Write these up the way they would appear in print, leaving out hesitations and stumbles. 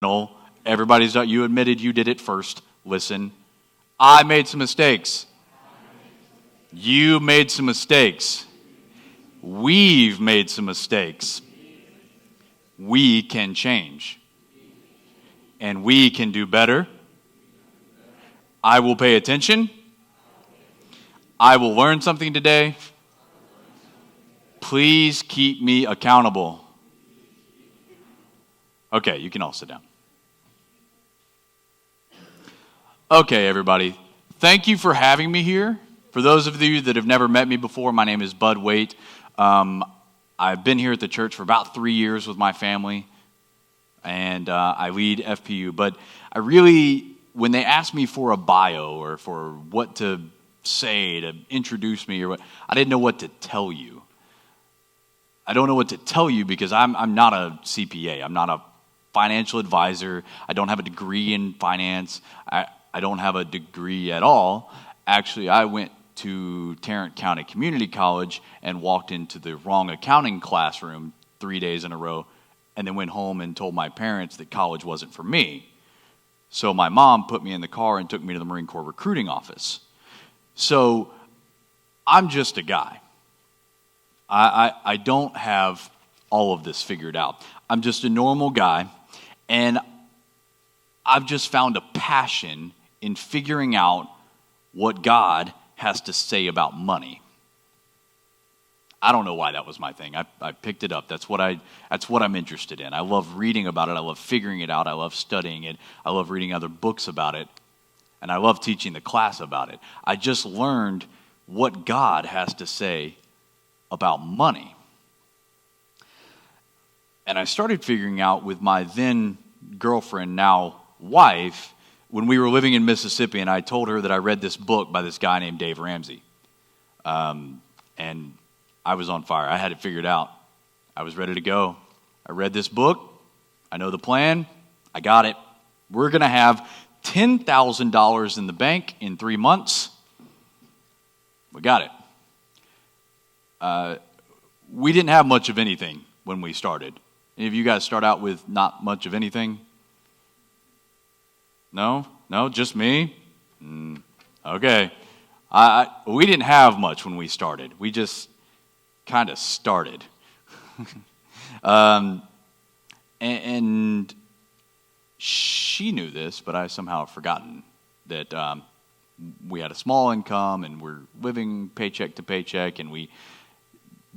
No, everybody's done. You admitted you did it first. Listen, I made some mistakes. You made some mistakes. We've made some mistakes. We can change. And we can do better. I will pay attention. I will learn something today. Please keep me accountable. Okay, you can all sit down. Okay, everybody. Thank you for having me here. For those of you that have never met me before, my name is Bud Waite. I've been here at the church for about 3 years with my family, and I lead FPU. But when they asked me for a bio or for what to say to introduce me or what, I didn't know what to tell you. I don't know what to tell you because I'm not a CPA. I'm not a financial advisor. I don't have a degree in finance. I don't have a degree at all. Actually, I went to Tarrant County Community College and walked into the wrong accounting classroom 3 days in a row, and then went home and told my parents that college wasn't for me. So my mom put me in the car and took me to the Marine Corps recruiting office. So I'm just a guy. I don't have all of this figured out. I'm just a normal guy, and I've just found a passion in figuring out what God has to say about money. I don't know why that was my thing. I picked it up. That's what I'm interested in. I love reading about it. I love figuring it out. I love studying it. I love reading other books about it. And I love teaching the class about it. I just learned what God has to say about money. And I started figuring out with my then girlfriend, now wife, when we were living in Mississippi, and I told her that I read this book by this guy named Dave Ramsey. And I was on fire. I had it figured out. I was ready to go. I read this book. I know the plan. I got it. We're going to have $10,000 in the bank in 3 months. We got it. We didn't have much of anything when we started. Any of you guys start out with not much of anything? No, just me? Okay. We didn't have much when we started. We just kind of started. And she knew this, but I somehow have forgotten that we had a small income and we're living paycheck to paycheck, and we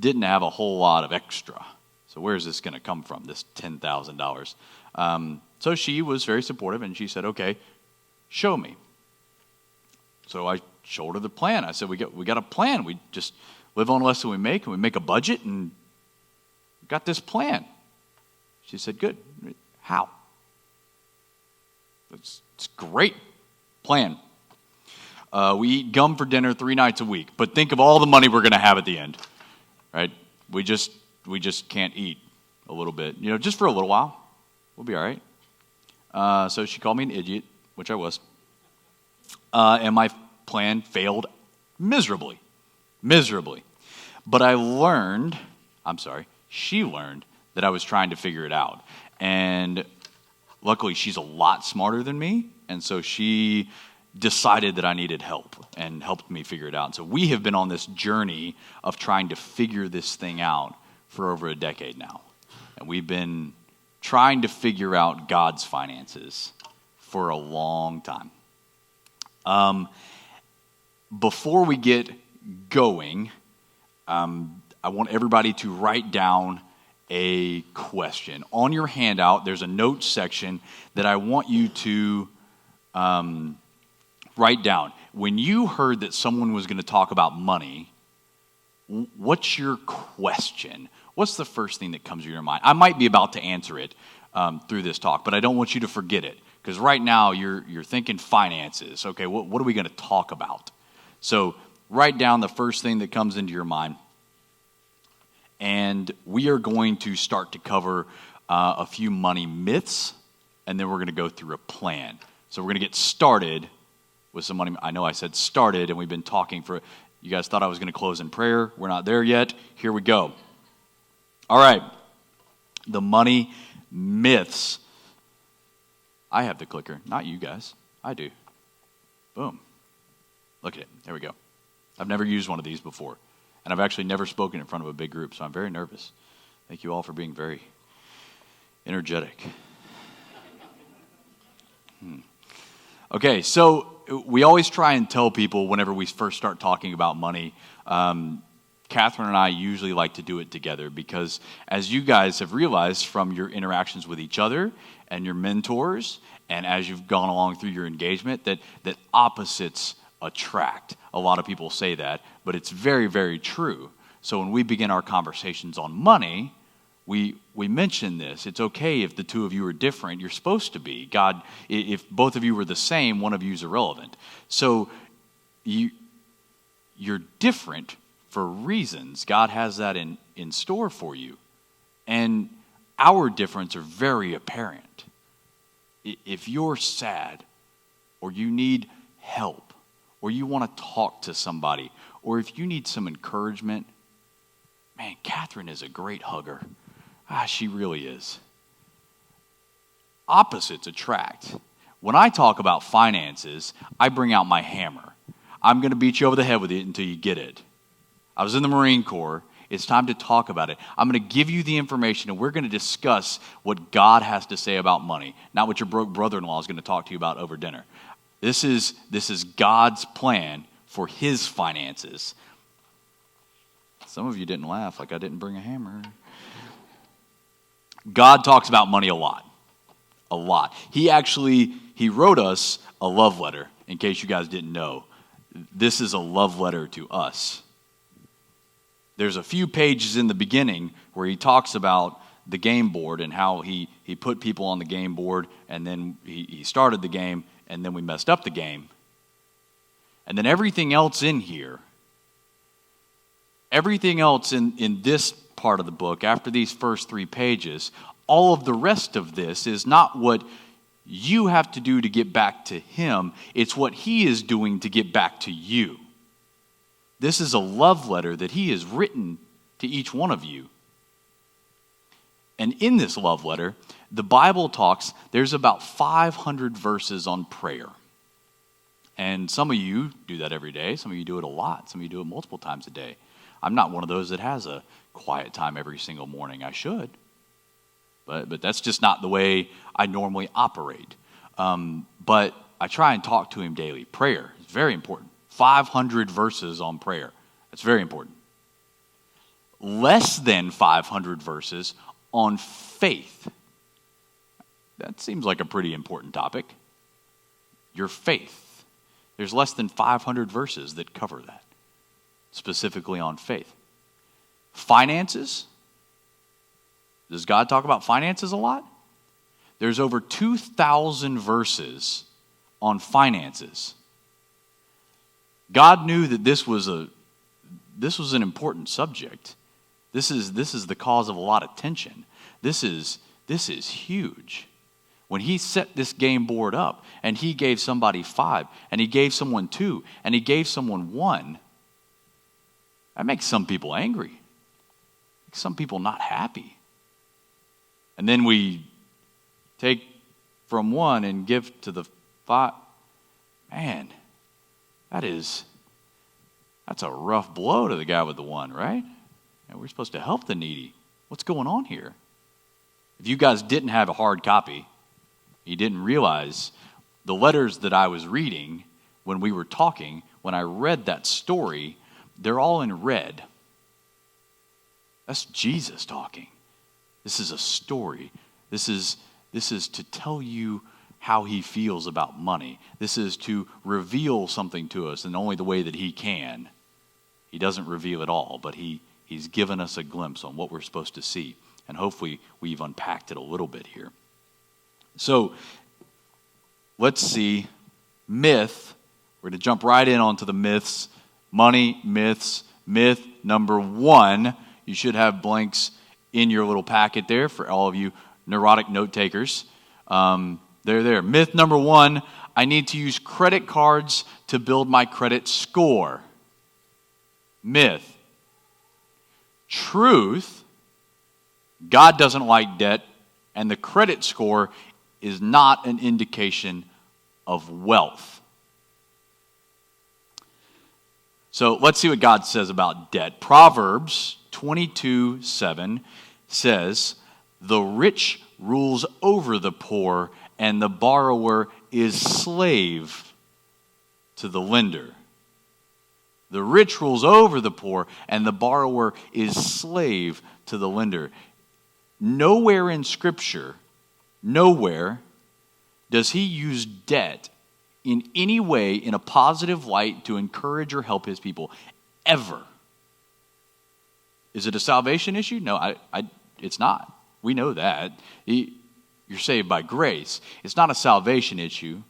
didn't have a whole lot of extra. So where's this going to come from, this $10,000? So she was very supportive, and she said, okay, show me. So I showed her the plan. I said, we got a plan. We just live on less than we make, and we make a budget, and we got this plan. She said, good. How? It's a great plan. We eat gum for dinner 3 nights a week, but think of all the money we're going to have at the end, right? We just can't eat a little bit, just for a little while. We'll be all right. So she called me an idiot, which I was. And my plan failed miserably. But she learned that I was trying to figure it out. And luckily, she's a lot smarter than me. And so she decided that I needed help and helped me figure it out. And so we have been on this journey of trying to figure this thing out for over a decade now. And we've been trying to figure out God's finances for a long time. Before we get going, I want everybody to write down a question. On your handout, there's a notes section that I want you to write down. When you heard that someone was going to talk about money, what's your question? What's the first thing that comes to your mind? I might be about to answer it through this talk, but I don't want you to forget it, because right now you're thinking finances. Okay, what are we going to talk about? So write down the first thing that comes into your mind, and we are going to start to cover a few money myths, and then we're going to go through a plan. So we're going to get started with some money. I know I said started, and we've been talking for. You guys thought I was going to close in prayer. We're not there yet. Here we go. All right. The money myths. I have the clicker, not you guys. I do. Boom. Look at it. There we go. I've never used one of these before. And I've actually never spoken in front of a big group, so I'm very nervous. Thank you all for being very energetic. Okay, so we always try and tell people whenever we first start talking about money, Catherine and I usually like to do it together because as you guys have realized from your interactions with each other and your mentors, and as you've gone along through your engagement, that opposites attract. A lot of people say that, but it's very, very true. So when we begin our conversations on money, we mention this. It's okay if the two of you are different. You're supposed to be. God, if both of you were the same, one of you is irrelevant. So you're different for reasons. God has that in store for you. And our difference are very apparent. If you're sad, or you need help, or you want to talk to somebody, or if you need some encouragement, man, Catherine is a great hugger. She really is. Opposites attract. When I talk about finances, I bring out my hammer. I'm going to beat you over the head with it until you get it. I was in the Marine Corps. It's time to talk about it. I'm going to give you the information, and we're going to discuss what God has to say about money, not what your broke brother-in-law is going to talk to you about over dinner. This is God's plan for his finances. Some of you didn't laugh like I didn't bring a hammer. God talks about money a lot. A lot. He wrote us a love letter, in case you guys didn't know. This is a love letter to us. There's a few pages in the beginning where he talks about the game board and how he put people on the game board, and then he started the game, and then we messed up the game. And then everything else in here, everything else in this part of the book, after these first 3 pages, all of the rest of this is not what you have to do to get back to him. It's what he is doing to get back to you. This is a love letter that he has written to each one of you. And in this love letter, the Bible talks, there's about 500 verses on prayer. And some of you do that every day. Some of you do it a lot. Some of you do it multiple times a day. I'm not one of those that has a quiet time every single morning. I should. But that's just not the way I normally operate. But I try and talk to him daily. Prayer is very important. 500 verses on prayer. That's very important. Less than 500 verses on faith. That seems like a pretty important topic. Your faith. There's less than 500 verses that cover that, specifically on faith. Finances. Does God talk about finances a lot? There's over 2,000 verses on finances. God knew that this was an important subject. This is the cause of a lot of tension. This is huge. When he set this game board up and he gave somebody 5 and he gave someone 2 and he gave someone 1, that makes some people angry. Makes some people not happy. And then we take from 1 and give to the 5. Man, that's a rough blow to the guy with the 1, right? And we're supposed to help the needy. What's going on here? If you guys didn't have a hard copy, you didn't realize the letters that I was reading when we were talking, when I read that story, they're all in red. That's Jesus talking. This is a story. This is to tell you how he feels about money. This is to reveal something to us in only the way that he can. He doesn't reveal it all, but he's given us a glimpse on what we're supposed to see. And hopefully we've unpacked it a little bit here. So let's see. Myth. We're going to jump right in onto the myths. Money, myths. Myth number 1. You should have blanks in your little packet there for all of you neurotic note takers. They're there. Myth number 1. I need to use credit cards to build my credit score. Myth. Truth. God doesn't like debt, and the credit score is not an indication of wealth. So let's see what God says about debt. Proverbs 22:7 says, "The rich rules over the poor, and the borrower is slave to the lender." The rich rules over the poor, and the borrower is slave to the lender. Nowhere in Scripture, nowhere does he use debt in any way in a positive light to encourage or help his people, ever. Is it a salvation issue? No, it's not. We know that. You're saved by grace. It's not a salvation issue.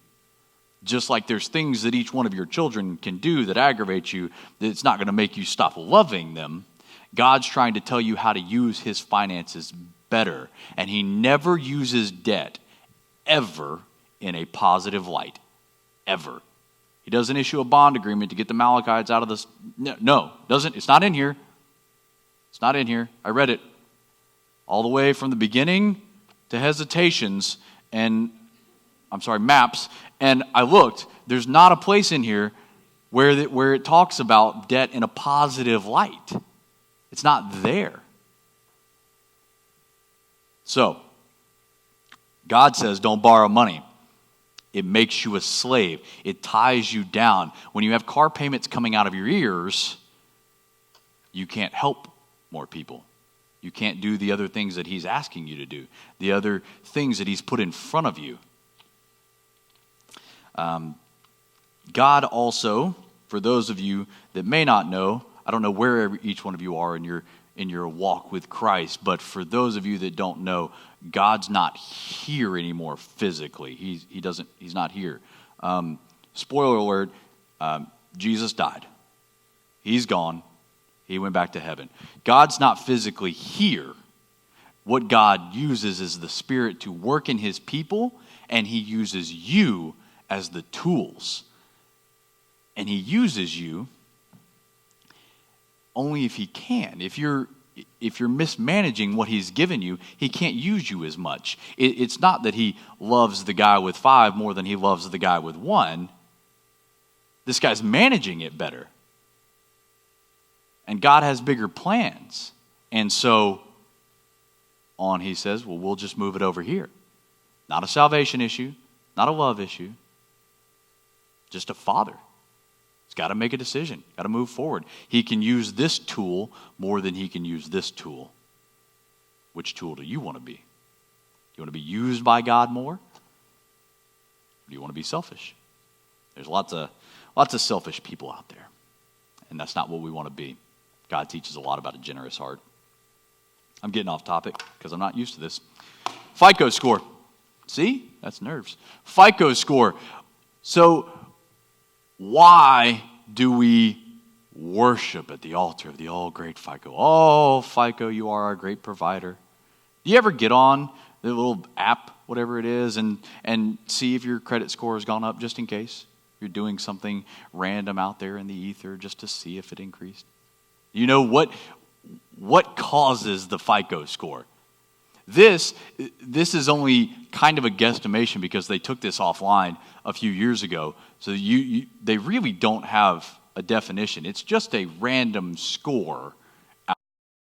Just like there's things that each one of your children can do that aggravate you, that it's not going to make you stop loving them. God's trying to tell you how to use his finances better. And he never uses debt ever in a positive light. Ever. He doesn't issue a bond agreement to get the Malachites out of this. No, doesn't. It's not in here. It's not in here. I read it all the way from the beginning to hesitations and, maps. And I looked. There's not a place in here where it talks about debt in a positive light. It's not there. So, God says don't borrow money. It makes you a slave. It ties you down. When you have car payments coming out of your ears, you can't help more people. You can't do the other things that he's asking you to do, the other things that he's put in front of you. God also, for those of you that may not know, I don't know where each one of you are in your walk with Christ, but for those of you that don't know, God's not here anymore physically. He's not here. Spoiler alert, Jesus died. He's gone. He went back to heaven. God's not physically here. What God uses is the Spirit to work in his people, and he uses you as the tools. And he uses you only if he can. If you're mismanaging what he's given you, he can't use you as much. It's not that he loves the guy with 5 more than he loves the guy with 1. This guy's managing it better. And God has bigger plans. And so on he says, well, we'll just move it over here. Not a salvation issue, not a love issue, just a father. He's got to make a decision, got to move forward. He can use this tool more than he can use this tool. Which tool do you want to be? You want to be used by God more? Or do you want to be selfish? There's lots of selfish people out there. And that's not what we want to be. God teaches a lot about a generous heart. I'm getting off topic because I'm not used to this. FICO score. See? That's nerves. FICO score. So why do we worship at the altar of the all-great FICO? Oh, FICO, you are our great provider. Do you ever get on the little app, whatever it is, and see if your credit score has gone up just in case? You're doing something random out there in the ether just to see if it increased. You know what causes the FICO score? This is only kind of a guesstimation because they took this offline a few years ago. So they really don't have a definition. It's just a random score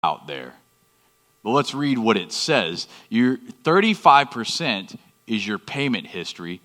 out there. But let's read what it says. Your 35% is your payment history.